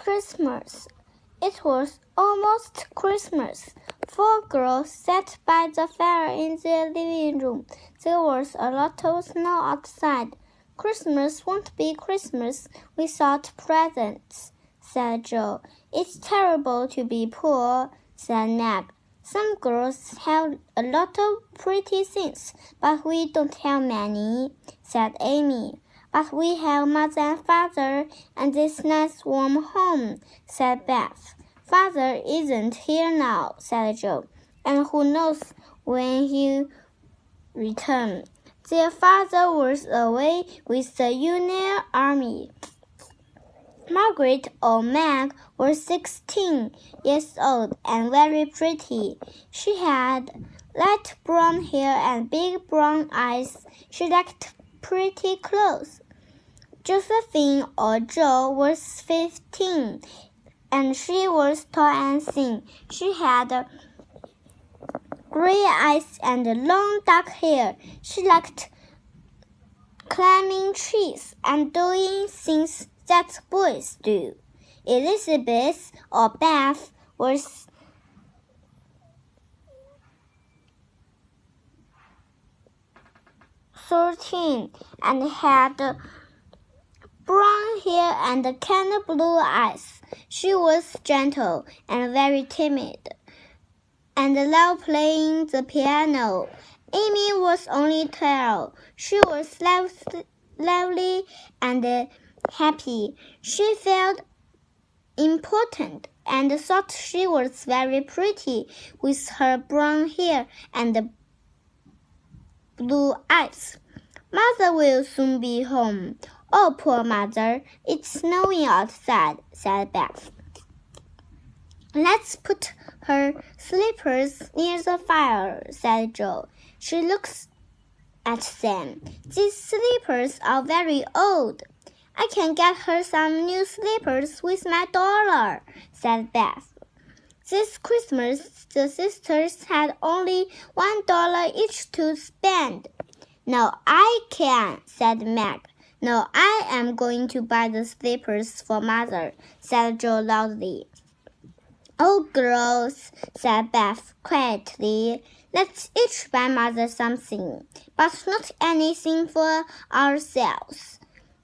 Christmas. It was almost Christmas. 4 girls sat by the fire in their living room. There was a lot of snow outside. Christmas won't be Christmas without presents, said Joe. It's terrible to be poor, said Meg. Some girls have a lot of pretty things, but we don't have many, said Amy. But we have Mother and Father and this nice warm home, said Beth. Father isn't here now, said Joe, and who knows when he'll return. Their father was away with the Union Army. Margaret or Meg was 16 years old and very pretty. She had light brown hair and big brown eyes. She liked pretty clothes. Josephine or Jo was 15, and she was tall and thin. She had gray eyes and long dark hair. She liked climbing trees and doing things that boys do. Elizabeth or Beth was 13 and had brown hair and kind blue eyes. She was gentle and very timid and loved playing the piano. Amy was only 12. She was lively and happy. She felt important and thought she was very pretty with her brown hair and blue eyes. Mother will soon be home. Oh, poor Mother, it's snowing outside, said Beth. Let's put her slippers near the fire, said Joe. She looks at them. These slippers are very old. I can get her some new slippers with my $1, said Beth. This Christmas, the sisters had only $1 each to spend. No, I can, said Meg. No, I am going to buy the slippers for Mother, said Joe loudly. Oh, girls, said Beth quietly. Let's each buy Mother something, but not anything for ourselves.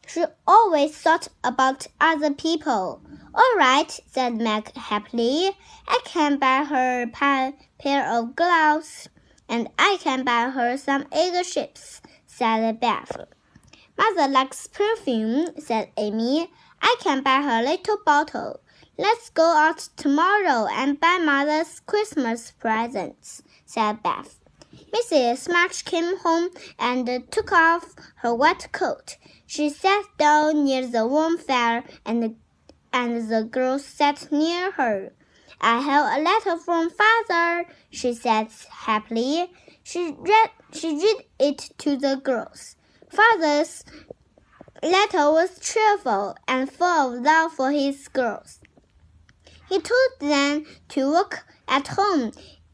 She always thought about other people. All right, said Meg happily. I can buy her a pair of gloves, and I can buy her some egg chips, said Beth. Mother likes perfume, said Amy. I can buy her a little bottle. Let's go out tomorrow and buy Mother's Christmas presents, said Beth. Mrs. March came home and took off her wet coat. She sat down near the warm fire and the girls sat near her. I have a letter from Father, she said happily. She read it to the girls. Father's letter was cheerful and full of love for his girls. He told them to work at home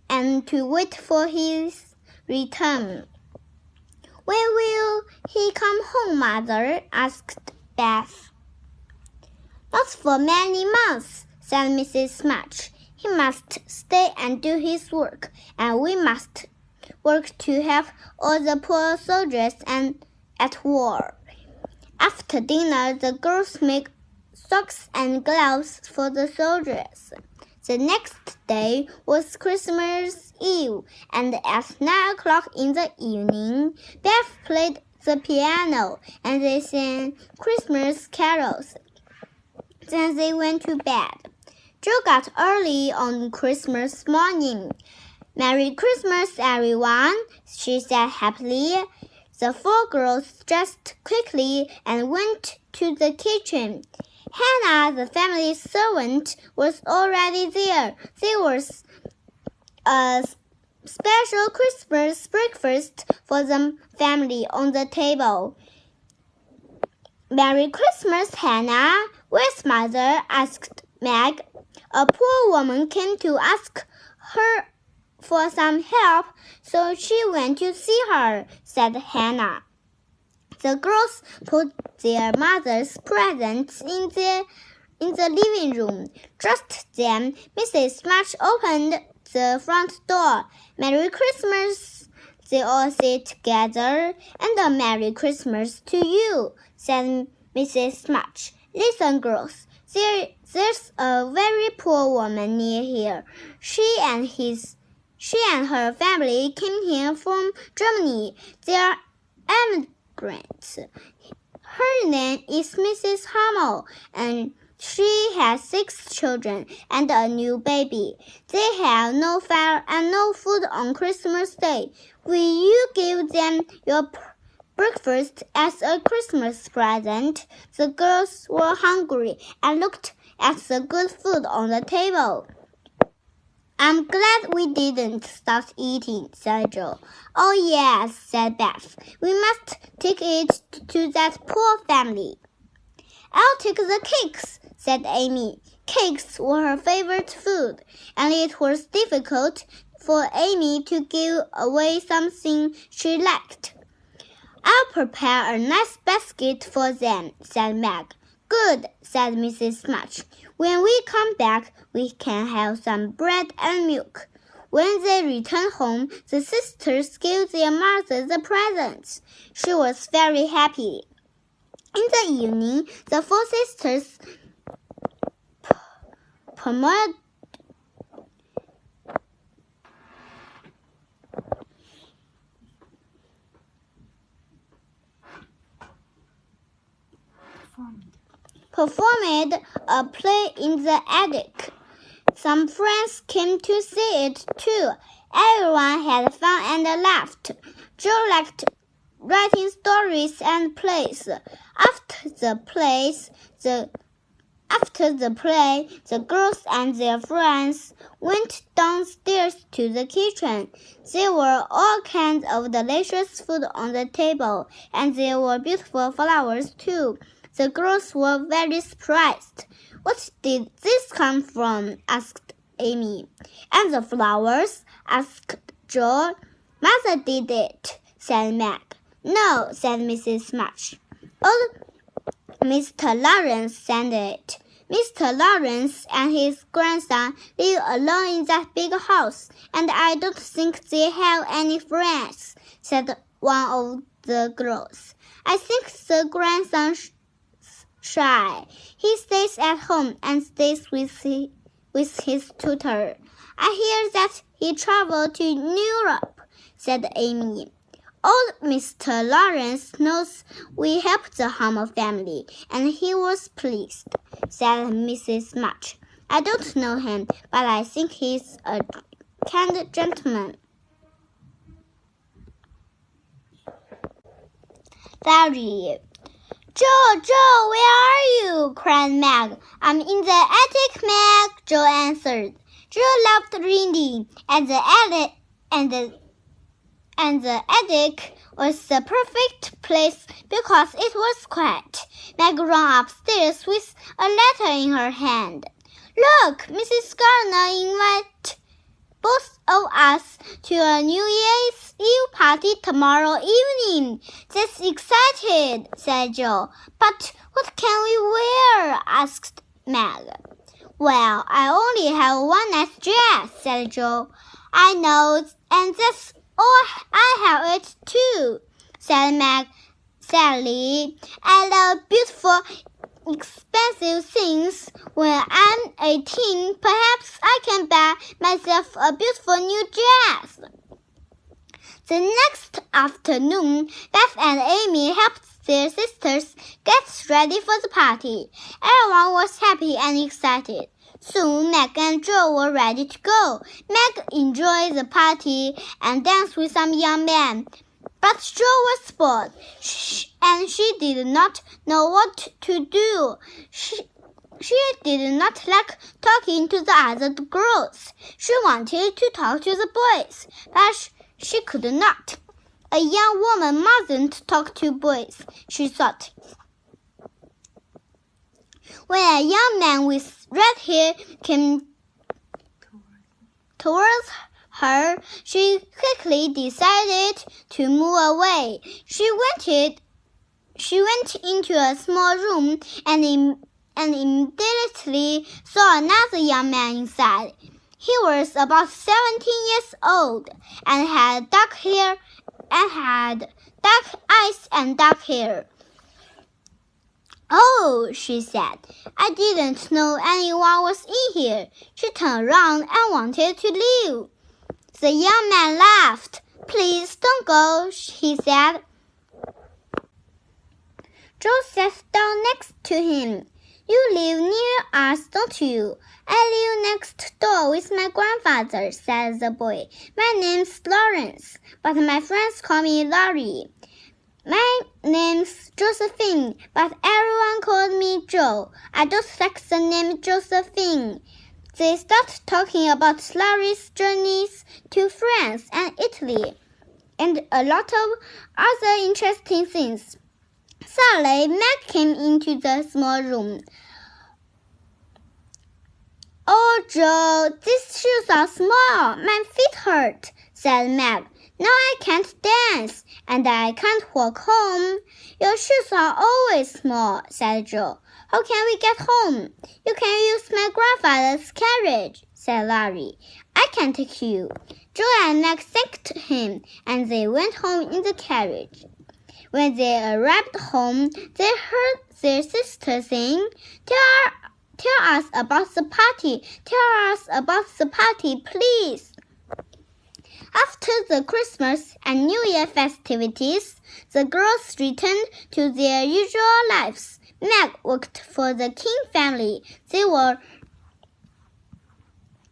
and to wait for his return. When will he come home, Mother? Asked Beth. Not for many months, said Mrs. March. He must stay and do his work, and we must work to help all the poor soldiers at war. After dinner, the girls make socks and gloves for the soldiers. The next day was Christmas Eve, and at 9 o'clock in the evening, Beth played the piano, and they sang Christmas carols. Then they went to bed. Joe got early on Christmas morning. Merry Christmas, everyone, she said happily. The 4 girls dressed quickly and went to the kitchen. Hannah, the family servant, was already there. There was a special Christmas breakfast for the family on the table. Merry Christmas, Hannah. Where's Mother? Asked Meg. A poor woman came to ask her for some help, so she went to see her, said Hannah. The girls put their mother's presents in their in the living room. Just then, Mrs. March opened the front door. "Merry Christmas," they all said together. "And a Merry Christmas to you," said Mrs. March. "Listen, girls, there's a very poor woman near here. She and her family came here from Germany. They are immigrants. Her name is Mrs. Hummel, and she has 6 children and a new baby. They have no fire and no food on Christmas Day. Will you give them your breakfast as a Christmas present?" The girls were hungry and looked at the good food on the table. "I'm glad we didn't start eating," said Joe. "Oh, yes," said Beth. "We must take it to that poor family." "I'll take the cakes," said Amy. Cakes were her favorite food, and it was difficult for Amy to give away something she liked. "I'll prepare a nice basket for them," said Meg. "Good," said Mrs. March. "When we come back, we can have some bread and milk." When they returned home, the sisters gave their mother the presents. She was very happy. In the evening, the 4 sisters performed a play in the attic. Some friends came to see it too. Everyone had fun and laughed. Joe liked writing stories and plays. After the play, the girls and their friends went downstairs to the kitchen. There were all kinds of delicious food on the table, and there were beautiful flowers too. The girls were very surprised. "What did this come from?" asked Amy. "And the flowers?" asked Joe. "Mother did it," said Meg. "No," said Mrs. March. "Old Mr. Lawrence sent it. Mr. Lawrence and his grandson live alone in that big house, and I don't think they have any friends," said one of the girls. "I think the grandson shy. He stays at home and stays with his tutor. I hear that he traveled to Europe," said Amy. "Old Mr. Lawrence knows we helped the Hummel family, and he was pleased," said Mrs. March. "I don't know him, but I think he's a kind gentleman." Diary. "Joe, where are you?" cried Meg. "I'm in the attic, Meg," Joe answered. Joe loved reading, and the attic was the perfect place because it was quiet. Meg ran upstairs with a letter in her hand. "Look, Mrs. Gardner invited both of us to a New Year's Eve party tomorrow evening." "That's exciting," said Joe. "But what can we wear?" asked Meg. "Well, I only have one nice dress," said Joe. "I know, and that's all I have it too," said Meg sadly. "I love beautiful, expensive things. When I'm 18, perhaps I can buy myself a beautiful new dress." The next afternoon, Beth and Amy helped their sisters get ready for the party. Everyone was happy and excited. Soon, Meg and Joe were ready to go. Meg enjoyed the party and danced with some young men. But Joe was bored, and she did not know what to do. She did not like talking to the other girls. She wanted to talk to the boys, but she could not. A young woman mustn't talk to boys, she thought. When a young man with red hair came towards her, she quickly decided to move away. She went into a small room and and immediately saw another young man inside. He was about 17 years old and had dark eyes and dark hair. "Oh," she said, "I didn't know anyone was in here." She turned around and wanted to leave. The young man laughed. "Please don't go," he said. Joe sat down next to him. "You live near us, don't you?" "I live next door with my grandfather," said the boy. "My name's Lawrence, but my friends call me Larry." "My name's Josephine, but everyone called me Joe. I don't like the name Josephine." They started talking about Larry's journeys to France and Italy, and a lot of other interesting things. Suddenly, Meg came into the small room. "Oh, Joe, these shoes are small. My feet hurt," said Meg. "Now I can't dance, and I can't walk home." "Your shoes are always small," said Joe. "How can we get home?" "You can use my grandfather's carriage," said Larry. "I can take you." Joe and Meg thanked him, and they went home in the carriage. When they arrived home, they heard their sister saying, Tell us about the party. Tell us about the party, please." After the Christmas and New Year festivities, the girls returned to their usual lives. Meg worked for the King family. They were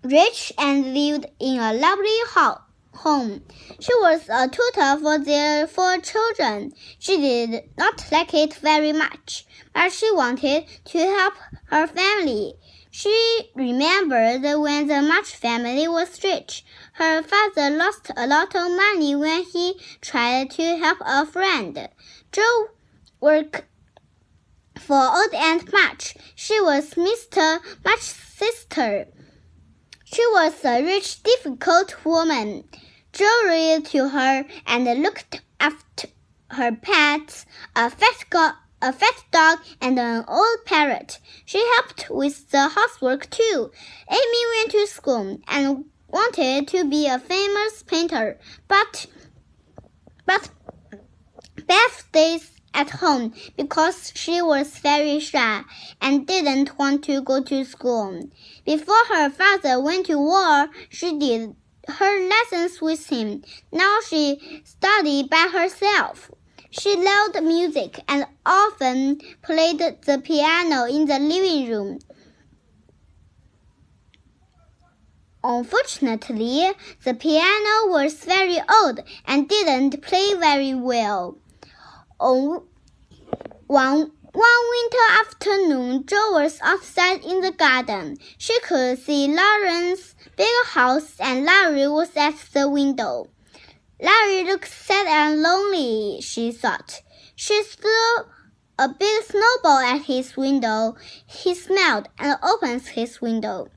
rich and lived in a lovely home. She was a tutor for their 4 children. She did not like it very much, but she wanted to help her family. She remembered when the March family was rich. Her father lost a lot of money when he tried to help a friend. Joe worked for old Aunt March. She was Mr. March's sister. She was a rich, difficult woman. Joe read to her and looked after her pets, a fat dog and an old parrot. She helped with the housework too. Amy went to school and wanted to be a famous painter, but Beth stayed at home because she was very shy and didn't want to go to school. Before her father went to war, she did her lessons with him. Now she studied by herself. She loved music and often played the piano in the living room. Unfortunately, the piano was very old and didn't play very well. One winter afternoon, Jo was outside in the garden. She could see Lauren's big house and Larry was at the window. Larry looked sad and lonely, she thought. She threw a big snowball at his window. He smiled and opened his window.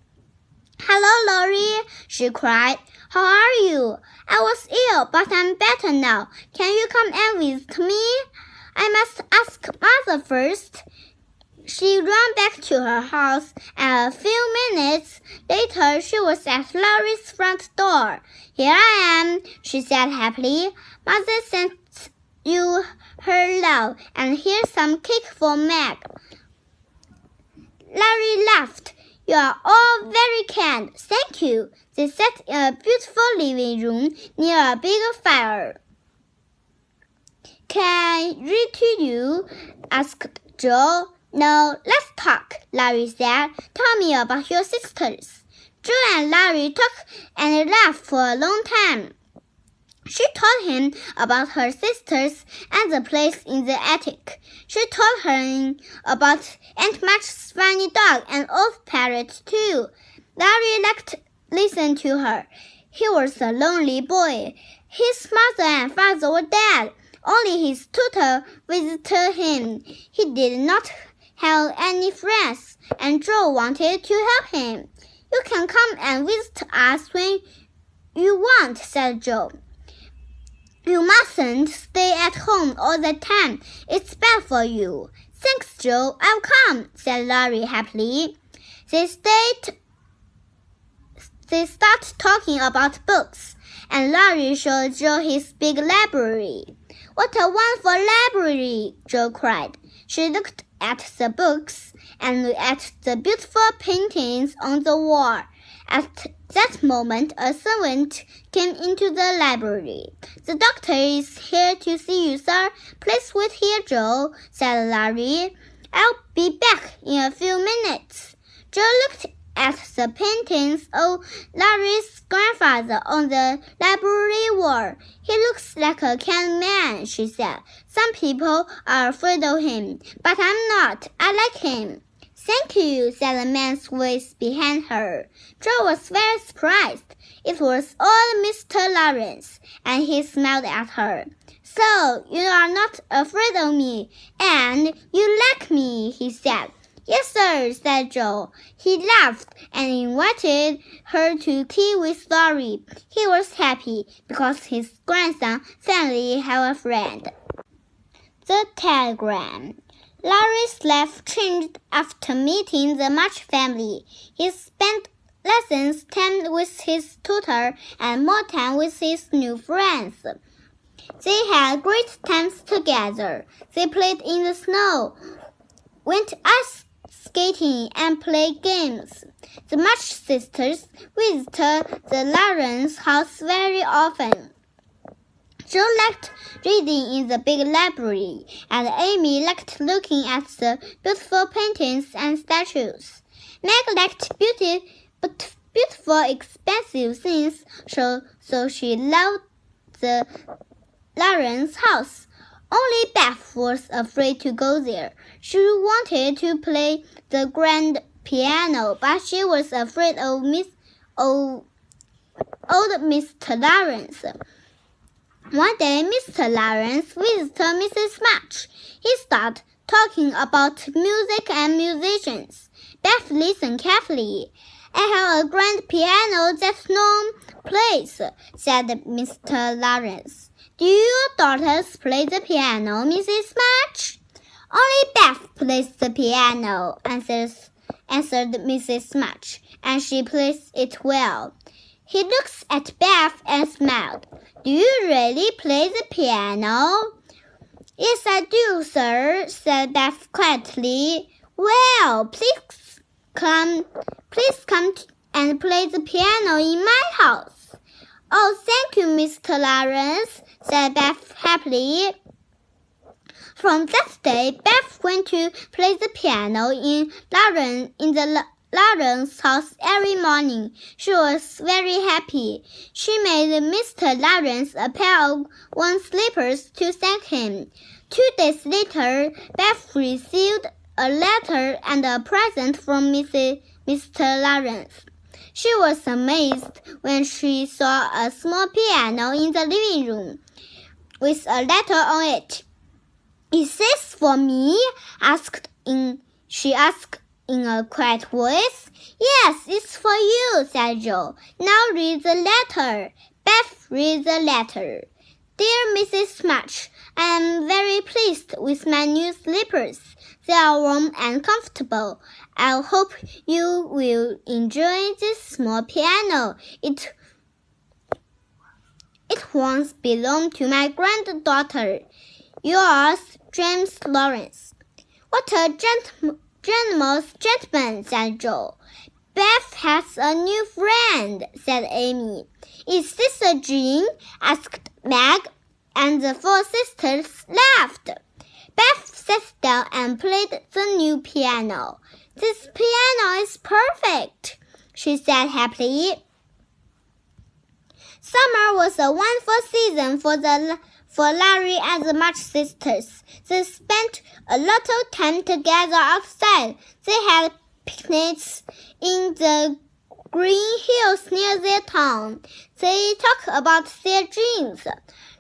"Hello, Laurie," she cried. "How are you?" "I was ill, but I'm better now. Can you come and visit me?" "I must ask Mother first." She ran back to her house, and a few minutes later she was at Laurie's front door. "Here I am," she said happily. "Mother sent you her love, and here's some cake for Meg." Larry laughed. "You are all very kind. Thank you." They sat in a beautiful living room near a big fire. "Can I read to you?" asked Jo. "No, let's talk," Larry said. "Tell me about your sisters." Jo and Larry talked and laughed for a long time. She told him about her sisters and the place in the attic. She told him about Aunt March's funny dog and old parrot too. Larry liked to listen to her. He was a lonely boy. His mother and father were dead. Only his tutor visited him. He did not have any friends, and Jo wanted to help him. "You can come and visit us when you want," said Jo. "You mustn't stay at home all the time. It's bad for you." Thanks, Joe. I'll come, said Larry happily. They start talking about books, and Larry showed Joe his big library. What a wonderful library, Joe cried. She looked at the books and at the beautiful paintings on the wall. At that moment, a servant came into the library. The doctor is here to see you, sir. Please wait here, Joe, said Larry. I'll be back in a few minutes. Joe looked at the paintings of Larry's grandfather on the library wall. He looks like a kind man, she said. Some people are afraid of him, but I'm not. I like him. Thank you, said the man's voice behind her. Joe was very surprised. It was old Mr. Lawrence, and he smiled at her. So, you are not afraid of me, and you like me, he said. Yes, sir, said Joe. He laughed and invited her to tea with Larry. He was happy because his grandson finally had a friend. The telegram. Larry's life changed after meeting the March family. He spent lessons time with his tutor and more time with his new friends. They had great times together. They played in the snow, went ice skating, and played games. The March sisters visited the Lawrence house very often. Joe liked reading in the big library, and Amy liked looking at the beautiful paintings and statues. Meg liked beautiful, expensive things, so she loved the Lawrence house. Only Beth was afraid to go there. She wanted to play the grand piano, but she was afraid of old Mr. Lawrence. One day, Mr. Lawrence visited Mrs. March. He started talking about music and musicians. Beth listened carefully. I have a grand piano that no one plays, said Mr. Lawrence. Do your daughters play the piano, Mrs. March? Only Beth plays the piano, answered Mrs. March, and she plays it well. He looked at Beth and smiled. Do you really play the piano? Yes, I do, sir, said Beth quietly. Well, please come and play the piano in my house. Oh, thank you, Mr. Lawrence, said Beth happily. From that day, Beth went to play the piano in the Lawrence house every morning. She was very happy. She made Mr. Lawrence a pair of worn slippers to thank him. 2 days later, Beth received a letter and a present from Mr. Lawrence. She was amazed when she saw a small piano in the living room with a letter on it. Is this for me? She asked in a quiet voice. Yes, it's for you, said Joe. Now read the letter. Beth read the letter. Dear Mrs. March, I am very pleased with my new slippers. They are warm and comfortable. I hope you will enjoy this small piano. It once belonged to my granddaughter. Yours, James Lawrence. What a generous gentleman, said Joe. Beth has a new friend, said Amy. Is this a dream? Asked Meg, and the 4 sisters laughed. Beth sat down and played the new piano. This piano is perfect, she said happily. Summer was a wonderful season for Larry and the March sisters. They spent a lot of time together outside. They had picnics in the green hills near their town. They talked about their dreams.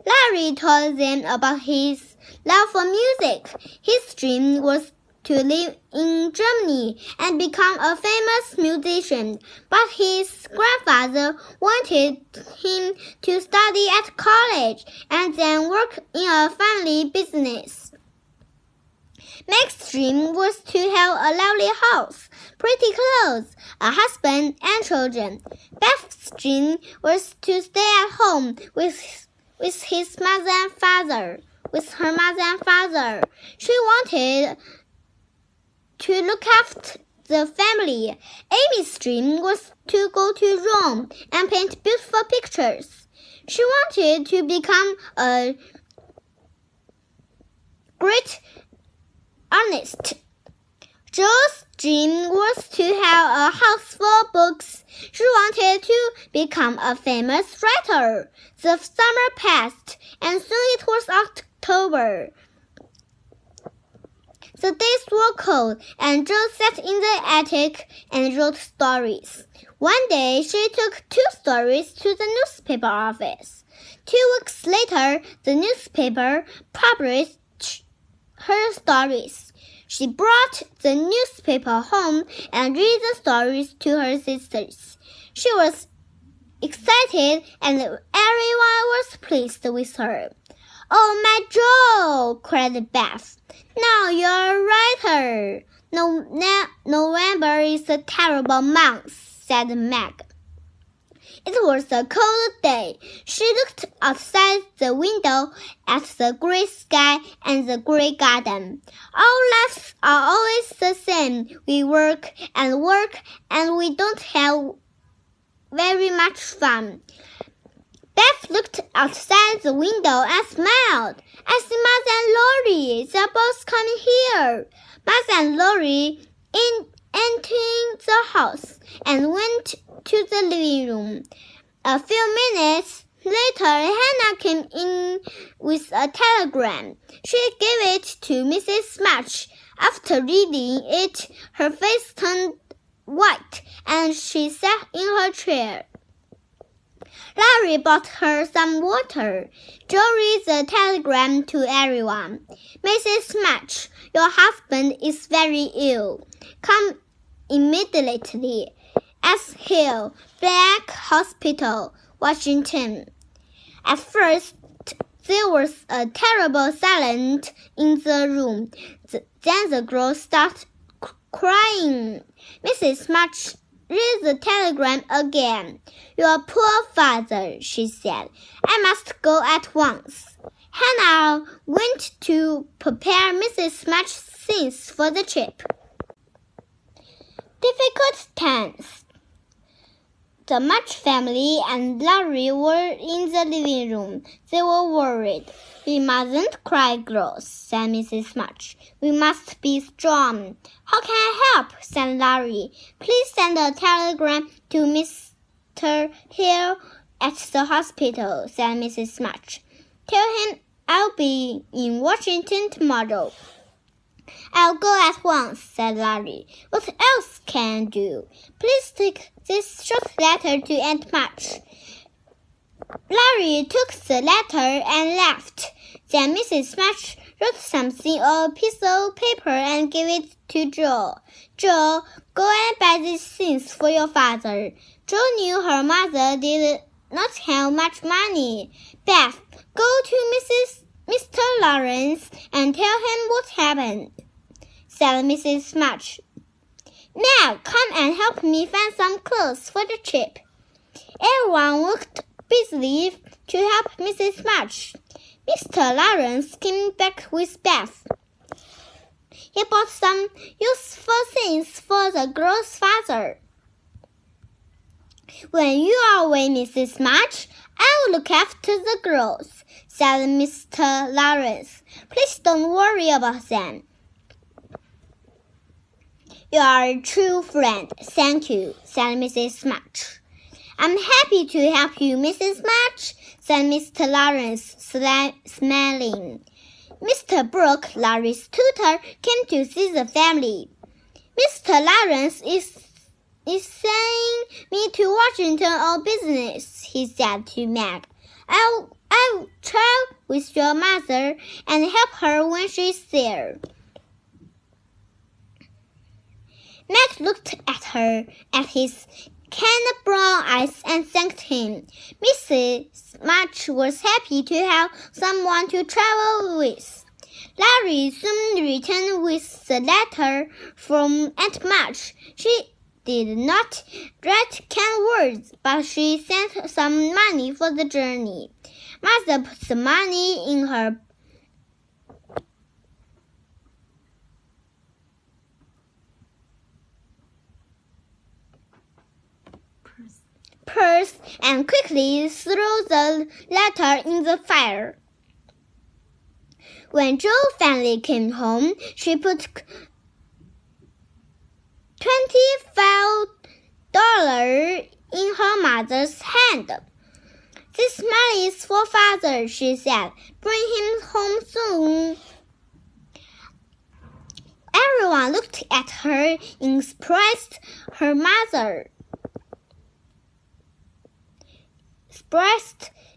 Larry told them about his love for music. His dream was to live in Germany and become a famous musician, but his grandfather wanted him to study at college and then work in a family business. Meg's dream was to have a lovely house, pretty clothes, a husband, and children. Beth's dream was to stay at home with her mother and father. She wanted to look after the family. Amy's dream was to go to Rome and paint beautiful pictures. She wanted to become a great artist. Jo's dream was to have a house full of books. She wanted to become a famous writer. The summer passed, and soon it was October. The days were cold, and Jo sat in the attic and wrote stories. One day, she took 2 stories to the newspaper office. 2 weeks later, the newspaper published her stories. She brought the newspaper home and read the stories to her sisters. She was excited, and everyone was pleased with her. "Oh, my Jo!" cried Beth. "Now you're a writer." November is a terrible month," said Meg. It was a cold day. She looked outside the window at the grey sky and the grey garden. "Our lives are always the same. We work, and we don't have very much fun." Beth looked outside the window and smiled. "I see Mother and Laurie. They're both coming here." Mother and Laurie entered the house and went to the living room. A few minutes later, Hannah came in with a telegram. She gave it to Mrs. March. After reading it, her face turned white, and she sat in her chair. Larry brought her some water. Jo read the telegram to everyone. "Mrs. March, your husband is very ill. Come immediately. S. Hill, Black Hospital, Washington." At first, there was a terrible silence in the room. Then the girl started crying. Mrs. March read the telegram again. "Your poor father," she said. "I must go at once." Hannah went to prepare Mrs. March's things for the trip. Difficult times. The March family and Larry were in the living room. They were worried. "We mustn't cry, girls," said Mrs. March. "We must be strong." "How can I help?" said Larry. "Please send a telegram to Mr. Hill at the hospital," said Mrs. March. "Tell him I'll be in Washington tomorrow." "I'll go at once," said Larry. "What else can I do?" "Please take this short letter to Aunt March." Larry took the letter and left. Then Mrs. March wrote something on a piece of paper and gave it to Jo. "Jo, go and buy these things for your father." Jo knew her mother did not have much money. "Beth, go to Mr. Lawrence and tell him what happened," said Mrs. March. "Now, come and help me find some clothes for the trip." Everyone worked busily to help Mrs. March. Mr. Lawrence came back with Beth. He bought some useful things for the girl's father. "When you are away, Mrs. March, I will look after the girls," said Mr. Lawrence. "Please don't worry about them." "You are a true friend. Thank you," said Mrs. March. "I'm happy to help you, Mrs. March," said Mr. Lawrence, smiling. Mr. Brooke, Larry's tutor, came to see the family. "Mr. Lawrence is sending me to Washington on business," he said to Meg. I'll travel with your mother and help her when she's there." Meg looked at his kind brown eyes and thanked him. Mrs. March was happy to have someone to travel with. Larry soon returned with the letter from Aunt March. She did not write kind words, but she sent some money for the journey. Mother put the money in her purse and quickly threw the letter in the fire. When Jo finally came home, she put $25 in her mother's hand. "This money is for father," she said. "Bring him home soon." Everyone looked at her and surprised,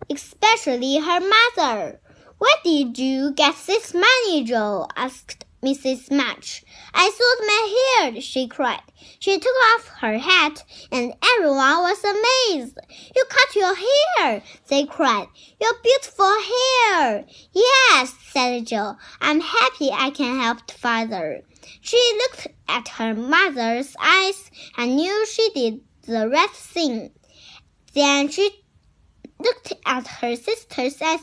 especially her mother. "Where did you get this money, Jo?" asked Mrs. March. "I sold my hair," she cried. She took off her hat, and everyone was amazed. "You cut your hair," they cried. "Your beautiful hair." "Yes," said Jo. "I'm happy I can help father." She looked at her mother's eyes and knew she did the right thing. Then she looked at her sisters and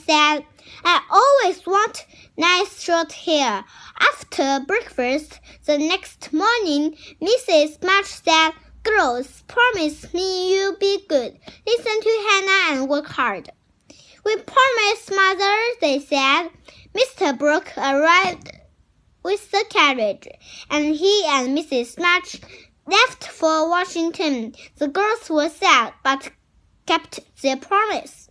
said, "I always want nice short hair." After breakfast the next morning, Mrs. March said, "Girls, promise me you'll be good. Listen to Hannah and work hard." "We promise, Mother," they said. Mr. Brooke arrived with the carriage, and he and Mrs. March left for Washington. The girls were sad, but kept their promise.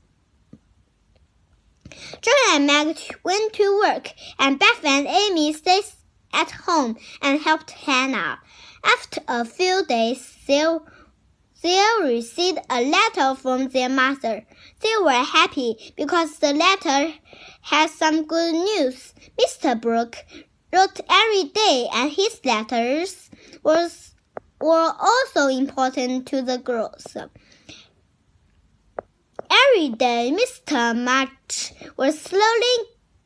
Jo and Meg went to work, and Beth and Amy stayed at home and helped Hannah. After a few days, they received a letter from their mother. They were happy because the letter had some good news. Mr. Brooke wrote every day, and his letters were also important to the girls. Every day, Mr. March was slowly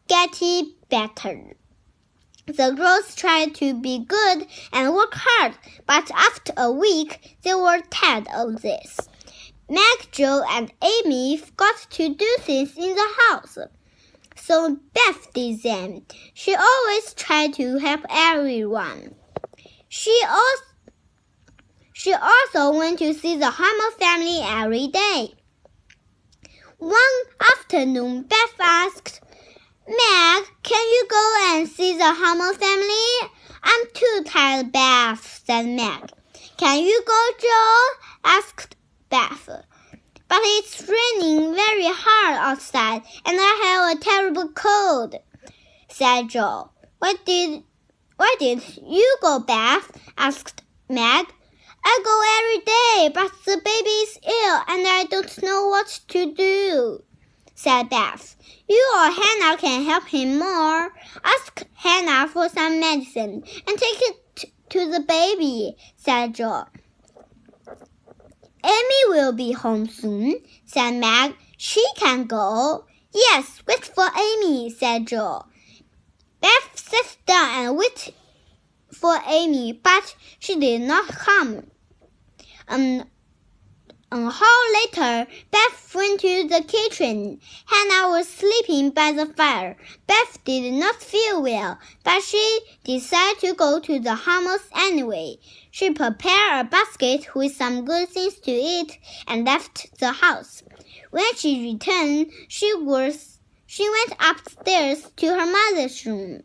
getting better. The girls tried to be good and work hard, but after a week, they were tired of this. Meg, Jo, and Amy forgot to do things in the house, so Beth did them. She always tried to help everyone. She also went to see the Hammer family every day. One afternoon, Beth asked, "Meg, can you go and see the Hammer family?" "I'm too tired, Beth," said Meg. "Can you go, Jo?" asked Beth. "But it's raining very hard outside, and I have a terrible cold," said Jo. Why did you go, Beth?" asked Meg. "I go every day, but the baby is ill, and I don't know what to do," said Beth. "You or Hannah can help him more. Ask Hannah for some medicine and take it to the baby," said Jo. "Amy will be home soon," said Meg. "She can go." "Yes, wait for Amy," said Jo. Beth sat down and waited for Amy, but she did not come. An hour later, Beth went to the kitchen. Hannah was sleeping by the fire. Beth did not feel well, but she decided to go to the Hammers anyway. She prepared a basket with some good things to eat and left the house. When she returned, she went upstairs to her mother's room.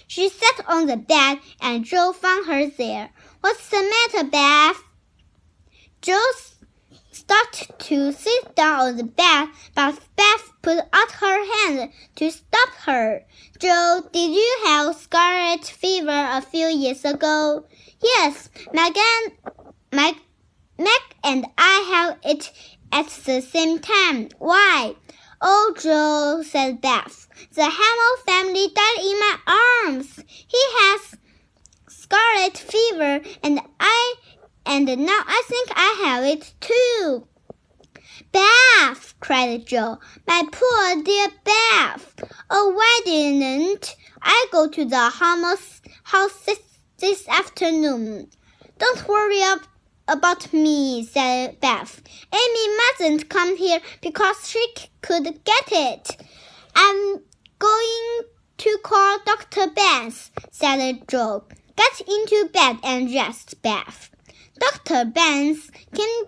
She sat on the bed, and Jo found her there. "What's the matter, Beth?" Jo started to sit down on the bed, but Beth put out her hand to stop her. "Jo, did you have scarlet fever a few years ago?" "Yes, Meg and I have it at the same time." "Why?" "Oh, Jo," said Beth, "the Hamel family died in my arms. He has scarlet fever, and now I think I have it too." "Beth!" cried Joe. "My poor dear Beth! Oh, why didn't I go to the house this afternoon?" "Don't worry about me," said Beth. "Amy mustn't come here because she could get it." "I'm going to call Dr. Banks," said Joe. "Get into bed and rest, Beth." Dr. Banks came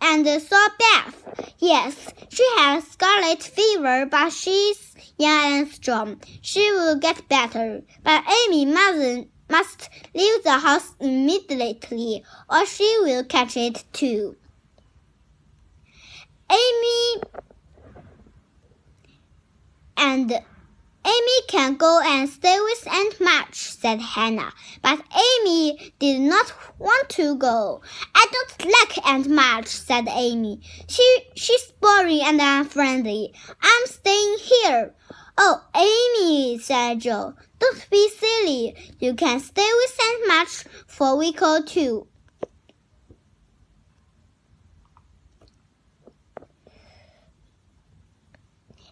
and saw Beth. "Yes, she has scarlet fever, but she's young and strong. She will get better. But Amy must leave the house immediately, or she will catch it too." Amy can go and stay with Aunt March," said Hannah. But Amy did not want to go. "I don't like Aunt March," said Amy. She's boring and unfriendly. "I'm staying here." "Oh, Amy," said Joe, "don't be silly. You can stay with Aunt March for a week or two."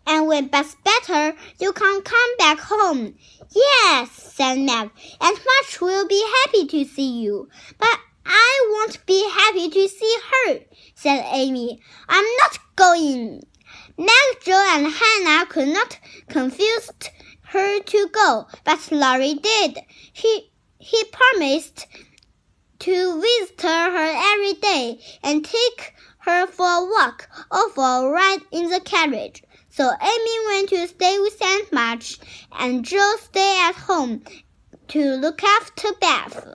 "And when Beth's better, you can come back home." "Yes," said Meg. "Aunt March will be happy to see you." "But I won't be happy to see her," said Amy. "I'm not going." Meg, Joe, and Hannah could not convince her to go, but Laurie did. He promised to visit her every day and take her for a walk or for a ride in the carriage. So Amy went to stay with Aunt March, and Joe stayed at home to look after Beth.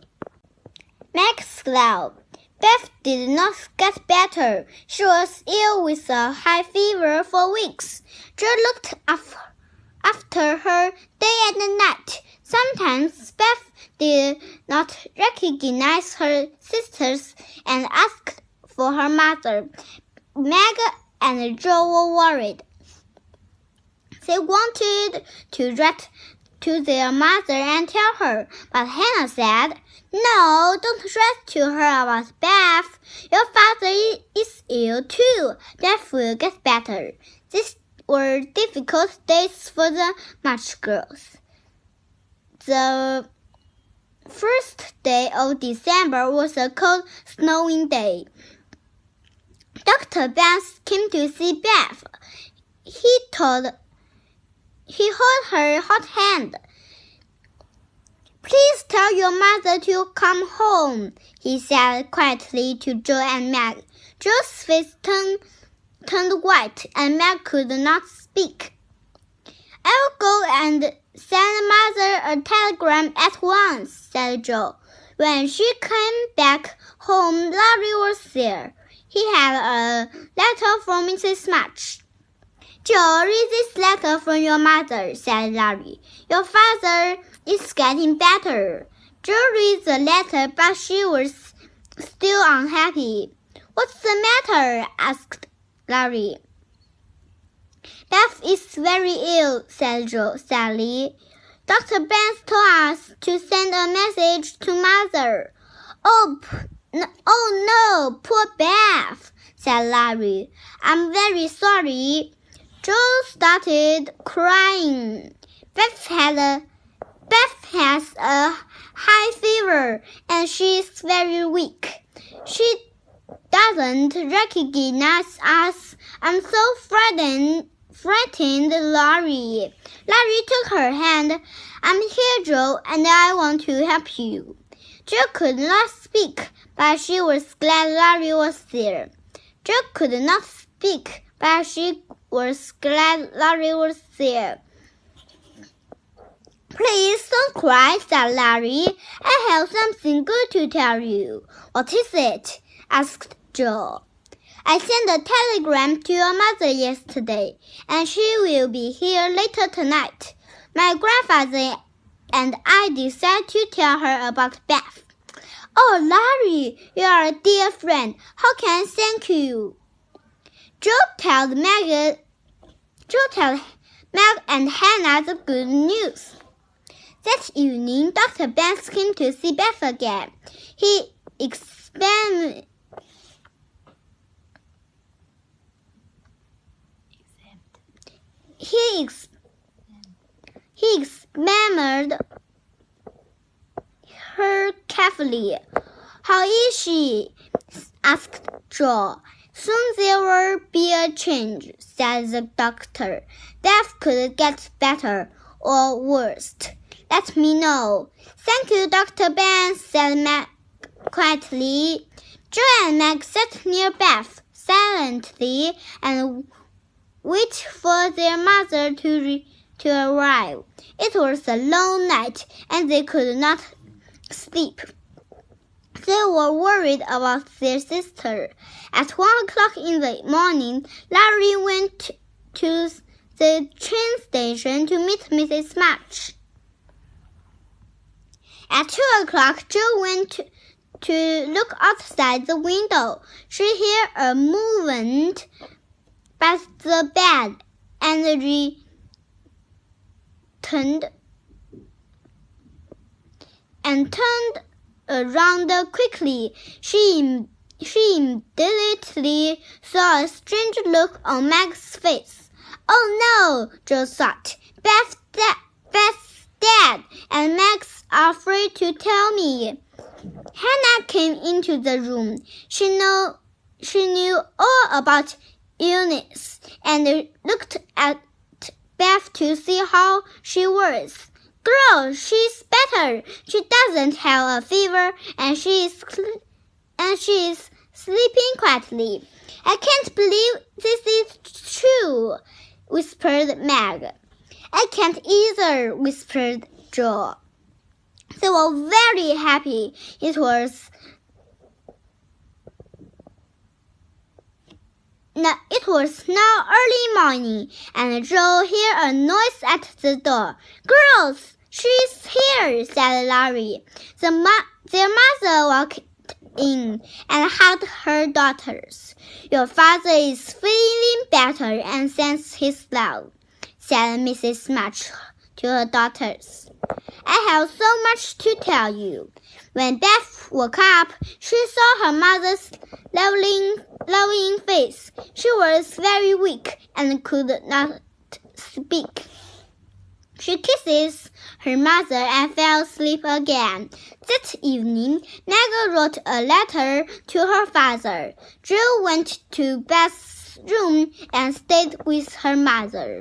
Meg smiled. Beth did not get better. She was ill with a high fever for weeks. Joe looked after her day and night. Sometimes Beth did not recognize her sisters and asked for her mother. Meg and Joe were worried. They wanted to write to their mother and tell her, but Hannah said, "No, don't write to her about Beth. Your father is ill too. Beth will get better." These were difficult days for the March girls. The first day of December was a cold, snowing day. Dr. Banks came to see Beth. He held her hot hand. "Please tell your mother to come home," he said quietly to Joe and Meg. Joe's face turned white, and Meg could not speak. "I'll go and send Mother a telegram at once," said Joe. When she came back home, Larry was there. He had a letter from Mrs. March. "Joe, read this letter from your mother," said Larry. "Your father is getting better." Joe read the letter, but she was still unhappy. "What's the matter?" asked Larry. "Beth is very ill," said Joe sadly. "Dr. Banks told us to send a message to Mother." Oh no, poor Beth," said Larry. "I'm very sorry." Joe started crying. Beth has a high fever, and she is very weak. She doesn't recognize us. I'm so frightened, Laurie. Larry took her hand. "I'm here, Joe, and I want to help you." Joe could not speak, but she was glad Larry was there. Joe could not speak, but she was glad Larry was there. "Please don't cry," said Larry. "I have something good to tell you." "What is it?" asked Joe. "I sent a telegram to your mother yesterday, and she will be here later tonight. My grandfather and I decided to tell her about Beth." "Oh, Larry, you are a dear friend. How can I thank you?" Joe told Meg and Hannah the good news. That evening, Dr. Banks came to see Beth again. He examined He examined her carefully. "How is she?" asked Joe. "Soon there will be a change," said the doctor. "Beth could get better or worse. Let me know." "Thank you, Dr. Ben," said Meg quietly. Joe and Meg sat near Beth silently and waited for their mother to arrive. It was a long night, and they could not sleep. They were worried about their sister. At 1 o'clock in the morning, Larry went to the train station to meet Mrs. March. At 2 o'clock, Joe went to look outside the window. She heard a movement by the bed and turned around quickly. She immediately saw a strange look on Meg's face. "Oh no," Joe thought. Beth's dead, and Meg's afraid to tell me." Hannah came into the room. She knew all about illness and looked at Beth to see how she was. "Girl, she's better. She doesn't have a fever, and she is sleeping quietly." "I can't believe this is true," whispered Meg. "I can't either," whispered Joe. They were very happy. It was now early morning, and Joe heard a noise at the door. "Girls, she's here," said Larry. Their mother walked in and hugged her daughters. "Your father is feeling better and sends his love," said Mrs. March to her daughters. "I have so much to tell you." When Beth woke up, she saw her mother's loving face. She was very weak and could not speak. She kissed her mother and fell asleep again. That evening, Meg wrote a letter to her father. Jill went to Beth's room and stayed with her mother.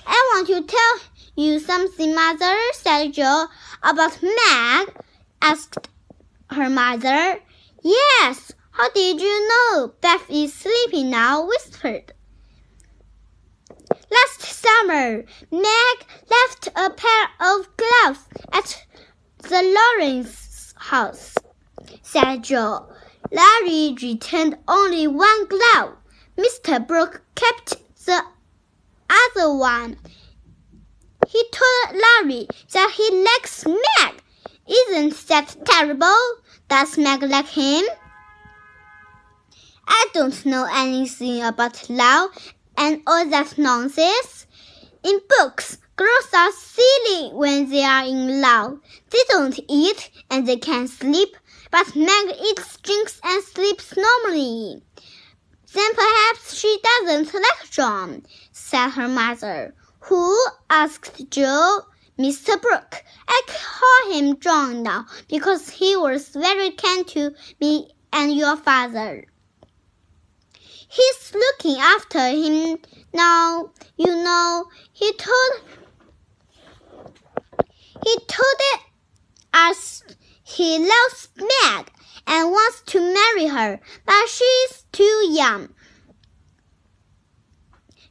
"I want to tell you something, Mother," said Jill. "About Meg?" asked her mother. "Yes. How did you know Beth is sleeping now?" whispered. "Last summer, Meg left a pair of gloves at the Lawrence house," said Joe. "Larry returned only one glove. Mr. Brooke kept the other one. He told Larry that he likes Meg. Isn't that terrible? Does Meg like him?" "I don't know anything about love and all that nonsense. In books, girls are silly when they are in love. They don't eat and they can't sleep, but Meg eats, drinks, and sleeps normally." "Then perhaps she doesn't like John," said her mother. "Who?" asked Joe. "Mr. Brooke. I call him John now because he was very kind to me and your father. He's looking after him now, you know. He told us he loves Meg and wants to marry her, but she's too young.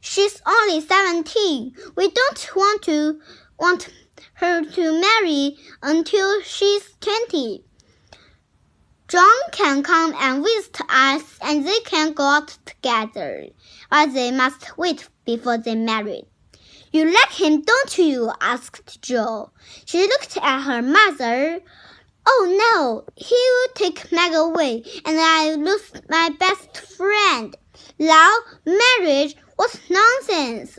She's only 17. We don't want her to marry until she's 20. John can come and visit us, and they can go out together, but they must wait before they marry." "You like him, don't you?" asked Joe. She looked at her mother. "Oh no, he will take Meg away, and I lose my best friend. Love, marriage, what nonsense!"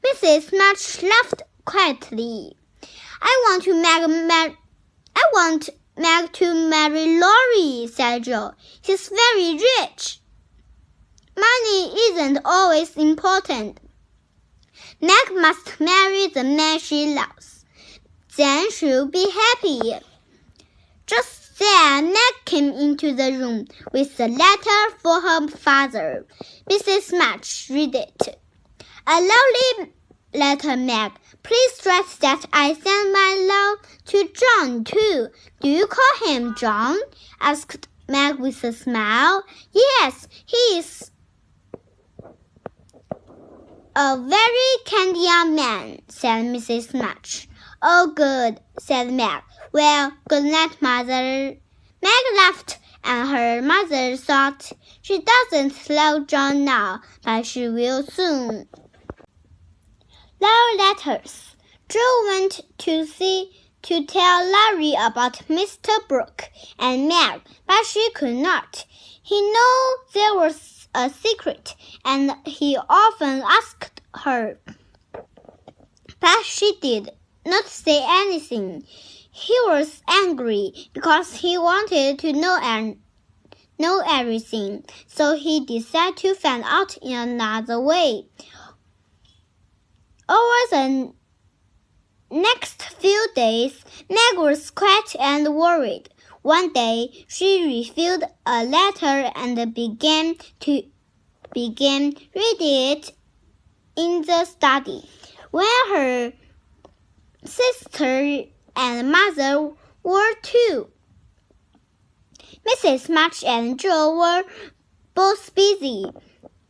Mrs. March laughed quietly. I want Meg to marry Laurie," said Joe. "He's very rich." "Money isn't always important," Meg must marry the man she loves. Then she'll be happy. Just then, Meg came into the room with a letter for her father. Mrs. March read it. A lovely letter, Meg. Please write that I send my love to John, too. Do you call him John? Asked Meg with a smile. Yes, he is a very kind young man, said Mrs. March. Oh, good, said Meg. Well, good night, Mother. Meg laughed, and her mother thought, she doesn't love John now, but she will soon. Love letters. Joe went to tell Larry about Mr. Brooke and Meg, but she could not. He knew there was a secret, and he often asked her. But she did not say anything. He was angry because he wanted to know everything, so he decided to find out in another way. Over the next few days, Meg was quiet and worried. One day, she refilled a letter and began reading it in the study. When her sister and mother were too. Mrs. March and Joe were both busy.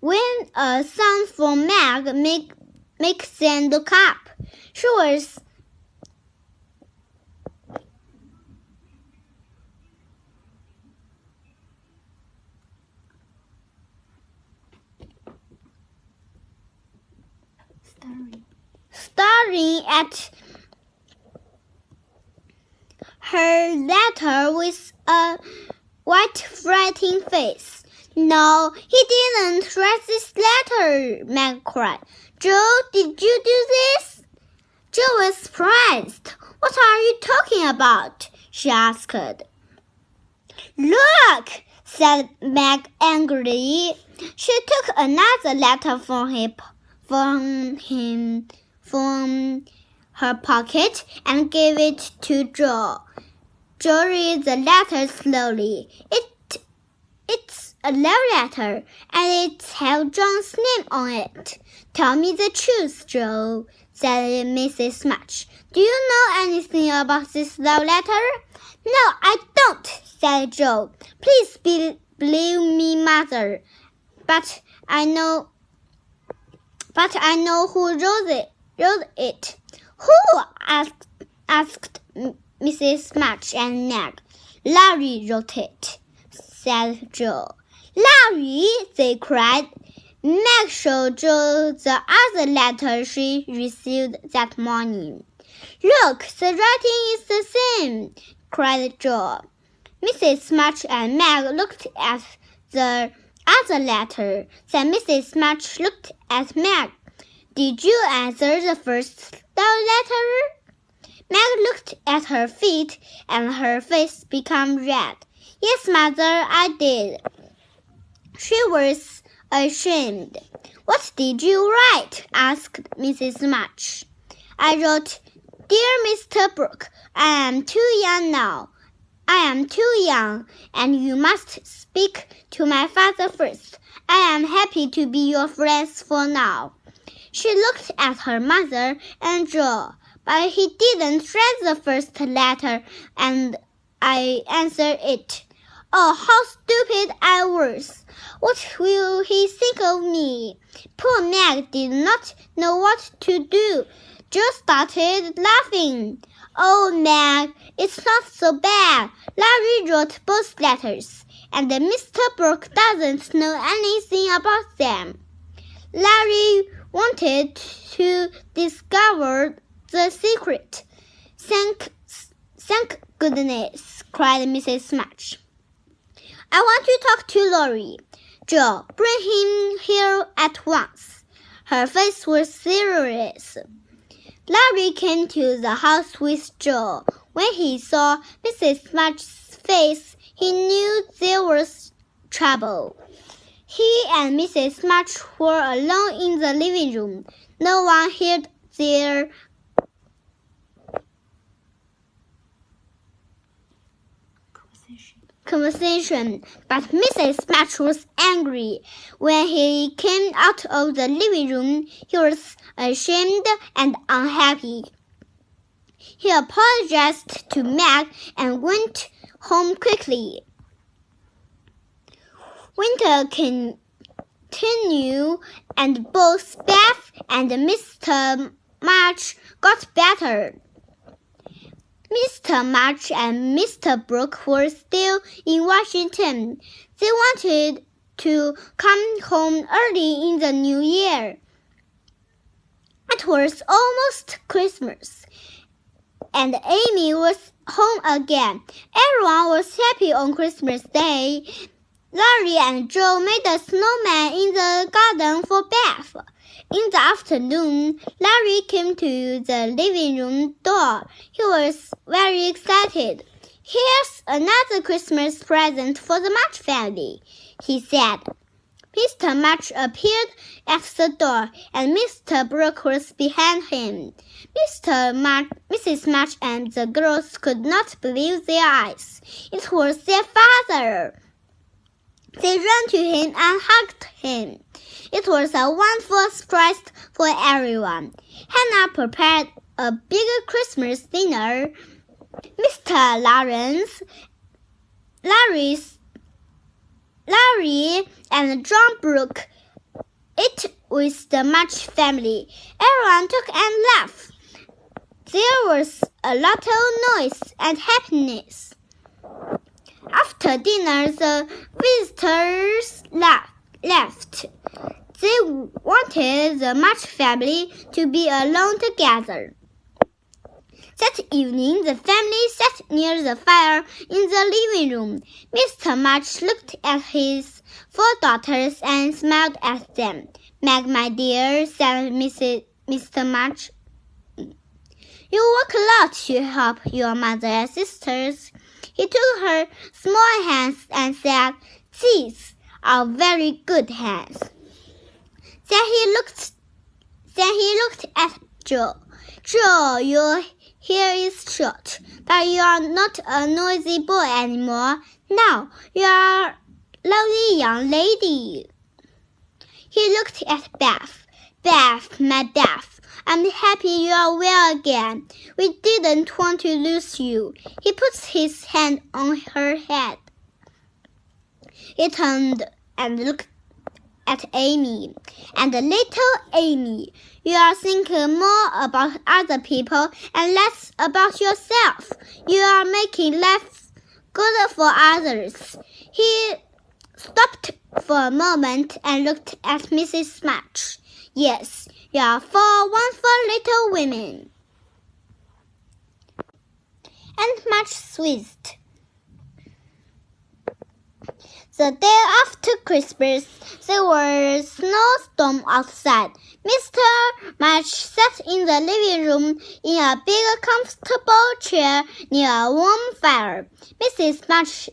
When a sound from Meg makes them look up, she was staring at her letter with a white frightened face. No, he didn't write this letter, Meg cried. Joe, did you do this? Joe was surprised. What are you talking about? She asked. Look, said Meg angrily. She took another letter from her pocket and gave it to Joe. Joe read the letter slowly. It's a love letter, and it has John's name on it. Tell me the truth, Joe, said Mrs. March. Do you know anything about this love letter? No, I don't, said Joe. Please believe me, Mother. But I know who wrote it. Who? asked Mrs. March and Meg. Larry wrote it, said Joe. Larry, they cried. Meg showed Joe the other letter she received that morning. Look, the writing is the same, cried Joe. Mrs. March and Meg looked at the other letter. Then Mrs. March looked at Meg. Did you answer the first love letter? Meg looked at her feet, and her face became red. Yes, Mother, I did. She was ashamed. What did you write? Asked Mrs. March. I wrote, Dear Mr. Brooke, I am too young now. I am too young, and you must speak to my father first. I am happy to be your friends for now. She looked at her mother and Joe, but he didn't read the first letter, and I answered it. Oh, how stupid I was! What will he think of me? Poor Meg did not know what to do. Joe started laughing. Oh, Meg, it's not so bad. Larry wrote both letters, and Mr. Brooke doesn't know anything about them. Larry wanted to discover the secret. Thank goodness, cried Mrs. March. I want to talk to Laurie. Joe, bring him here at once. Her face was serious. Larry came to the house with Joe. When he saw Mrs. March's face, he knew there was trouble. He and Mrs. March were alone in the living room. no one heard their conversation, but Mrs. March was angry. When he came out of the living room, he was ashamed and unhappy. He apologized to Meg and went home quickly. Winter continued, and both Beth and Mr. March got better. Mr. March and Mr. Brooke were still in Washington. They wanted to come home early in the new year. It was almost Christmas, and Amy was home again. Everyone was happy on Christmas Day. Larry and Joe made a snowman in the garden for Beth. In the afternoon, Larry came to the living room door. He was very excited. "Here's another Christmas present for the March family," he said. Mr. March appeared at the door, and Mr. Brooke was behind him. Mrs. March and the girls could not believe their eyes. It was their father. They ran to him and hugged him. It was a wonderful surprise for everyone. Hannah prepared a big Christmas dinner. Mr. Larry and John Brooke ate with the March family. Everyone talked and laughed. There was a lot of noise and happiness. After dinner, the visitors left. They wanted the March family to be alone together. That evening, the family sat near the fire in the living room. Mr. March looked at his 4 daughters and smiled at them. "Meg, my dear," said Mr. March, "you work a lot to help your mother and sisters." He took her small hands and said, "These are very good hands." Then he looked at Joe. "Joe, your hair is short, but you are not a noisy boy anymore. Now you are a lovely young lady." He looked at Beth. "Beth, my Beth, I'm happy you are well again. We didn't want to lose you." He put his hand on her head. He turned and looked at Amy. "And little Amy, you are thinking more about other people and less about yourself. You are making life good for others." He stopped for a moment and looked at Mrs. March. "Yes, you are 4 wonderful little women." And March squeezed. The day after Christmas, there was a snowstorm outside. Mr. March sat in the living room in a big comfortable chair near a warm fire. Mrs. March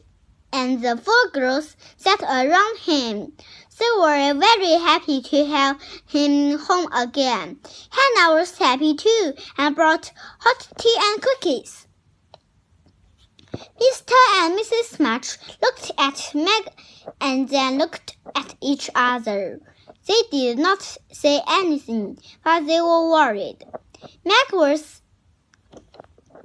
and the 4 girls sat around him. They were very happy to have him home again. Hannah was happy too and brought hot tea and cookies. Mr. and Mrs. March looked at Meg and then looked at each other. They did not say anything, but they were worried. Meg was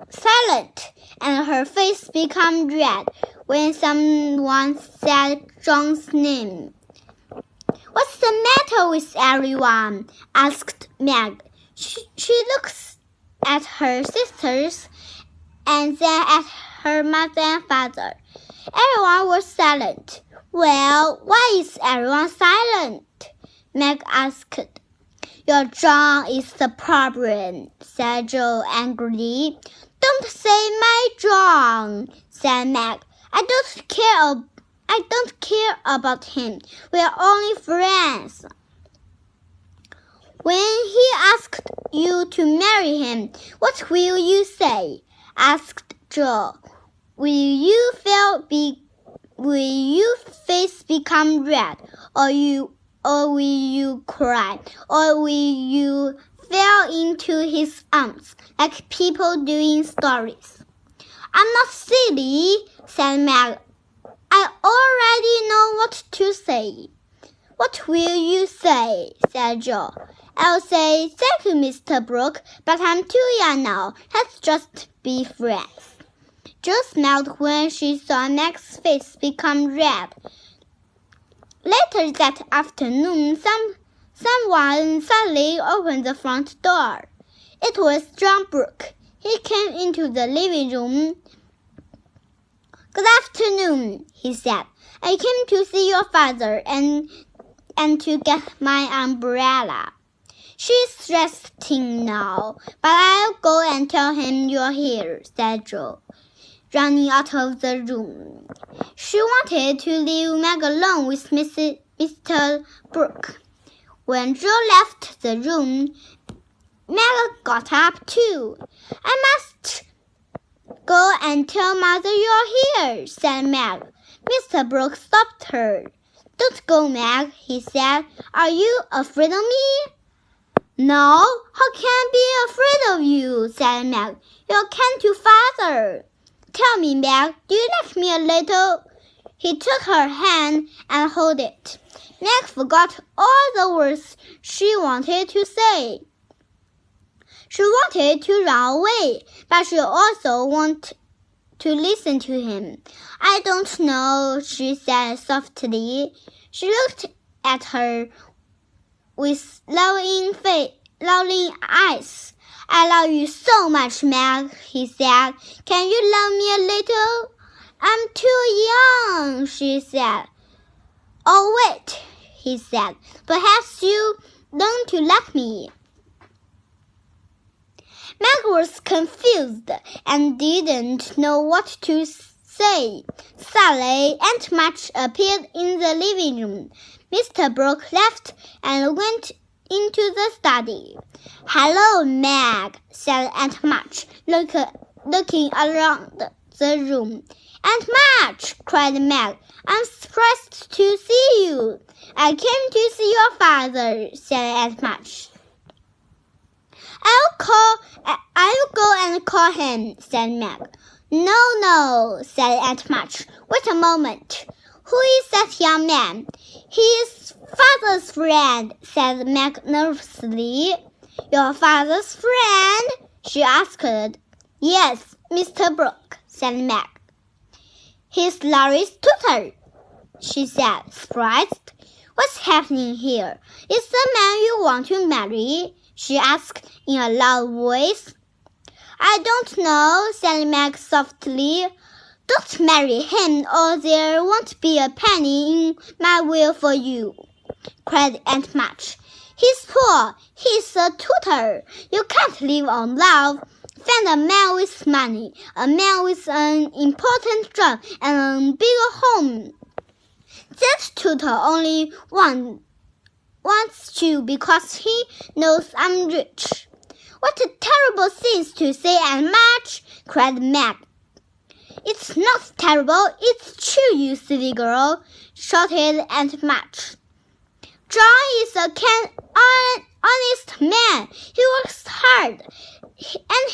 silent, and her face became red when someone said John's name. "What's the matter with everyone?" asked Meg. She looked at her sisters and then at her mother and father. Everyone was silent. "Well, why is everyone silent?" Meg asked. "Your John is the problem," said Joe angrily. "Don't say my John," said Meg. I don't care about him. We are only friends." "When he asked you to marry him, what will you say?" asked Joe. Will your face become red, or will you cry, or will you fall into his arms like people do in stories? I'm not silly, said Meg. I already know what to say. What will you say? Said Joe. I'll say, thank you, Mr. Brooke, but I'm too young now. Let's just be friends. Jo smiled when she saw Meg's face become red. Later that afternoon, someone suddenly opened the front door. It was John Brooke. He came into the living room. Good afternoon, he said. I came to see your father and to get my umbrella. She's resting now, but I'll go and tell him you're here, said Jo, running out of the room. She wanted to leave Meg alone with Mr. Brooke. When Jo left the room, Meg got up too. I must go and tell Mother you're here, said Meg. Mr. Brooke stopped her. Don't go, Meg, he said. Are you afraid of me? No, how can I be afraid of you, said Meg. You're kind to Father. Tell me, Meg, do you like me a little? He took her hand and held it. Meg forgot all the words she wanted to say. She wanted to run away, but she also wanted to listen to him. I don't know, she said softly. She looked at her with loving eyes. I love you so much, Meg, he said. Can you love me a little? I'm too young, she said. Oh, wait, he said. Perhaps you learn to like me. Meg was confused and didn't know what to say. Sally and March appeared in the living room. Mr. Brooke left and went into the study. Hello, Meg, said Aunt March, looking around the room. Aunt March, cried Meg, I'm surprised to see you. I came to see your father, said Aunt March. I'll go and call him, said Meg. No, said Aunt March. Wait a moment. Who is that young man? He's father's friend, said Meg nervously. Your father's friend? She asked. Yes, Mr. Brooke, said Meg. He's Larry's tutor, she said, surprised. What's happening here? Is the man you want to marry? She asked in a loud voice. I don't know, said Meg softly. Don't marry him or there won't be a penny in my will for you, cried Aunt March. He's poor. He's a tutor. You can't live on love. Find a man with money, a man with an important job and a bigger home. That tutor only wants you because he knows I'm rich. What a terrible thing to say, Aunt March, cried Meg. It's not terrible, it's true, you silly girl, shouted Aunt March. John is a honest man. He works hard, and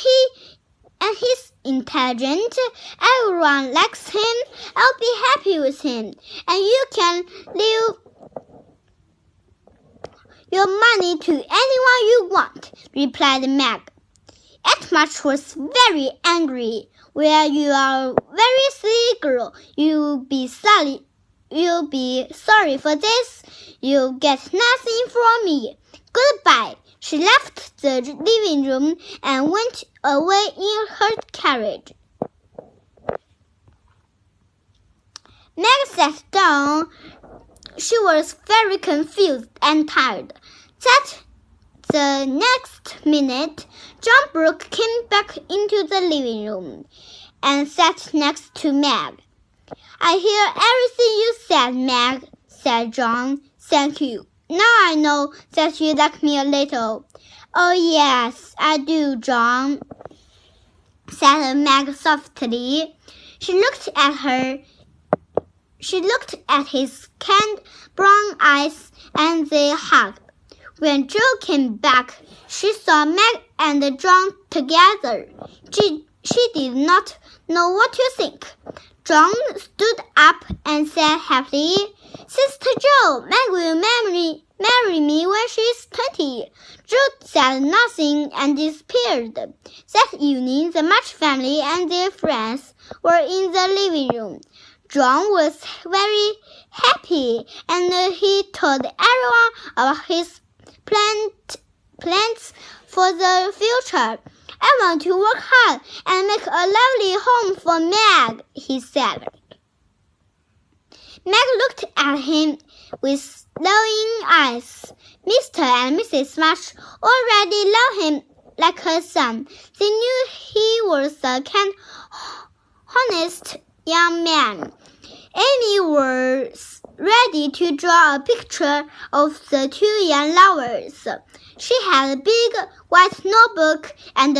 he's intelligent. Everyone likes him. I'll be happy with him, and you can leave your money to anyone you want, replied Meg. Aunt March was very angry. Well, you are a very silly girl. You'll be sorry for this. You'll get nothing from me. Goodbye. She left the living room and went away in her carriage. Meg sat down. She was very confused and tired. The next minute, John Brooke came back into the living room and sat next to Meg. I hear everything you said, Meg, said John. Thank you. Now I know that you like me a little. Oh, yes, I do, John, said Meg softly. She looked at her She looked at his kind brown eyes and they hugged. When Joe came back, she saw Meg and John together. She did not know what to think. John stood up and said happily, "Sister Joe, Meg will marry me when she's 20. Joe said nothing and disappeared. That evening, the March family and their friends were in the living room. John was very happy and he told everyone about his plans for the future. "I want to work hard and make a lovely home for Meg," he said. Meg looked at him with glowing eyes. Mr. and Mrs. March already loved him like a son. They knew he was a kind, honest young man. Amy was ready to draw a picture of the two young lovers. She had a big white notebook and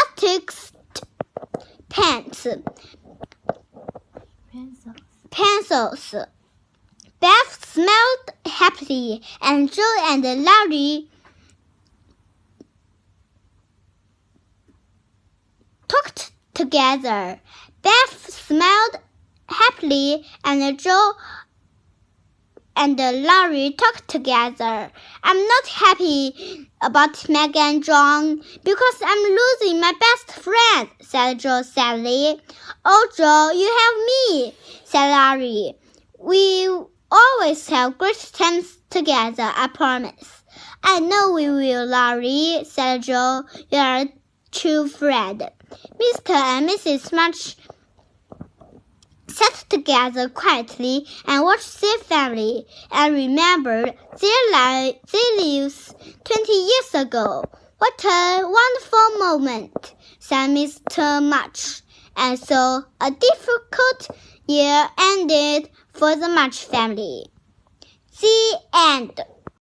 artist pencils. Beth smiled happily, and Joe and Larry talked together. Beth smiled happily, and Joe and Larry talked together. "I'm not happy about Meg and John because I'm losing my best friend," said Joe sadly. "Oh, Joe, you have me," said Larry. "We always have great times together, I promise." "I know we will, Larry," said Joe. "You are a true friend." Mr. and Mrs. March sat together quietly and watched their family and remembered their lives 20 years ago. "What a wonderful moment," said Mr. March. And so a difficult year ended for the March family. The end.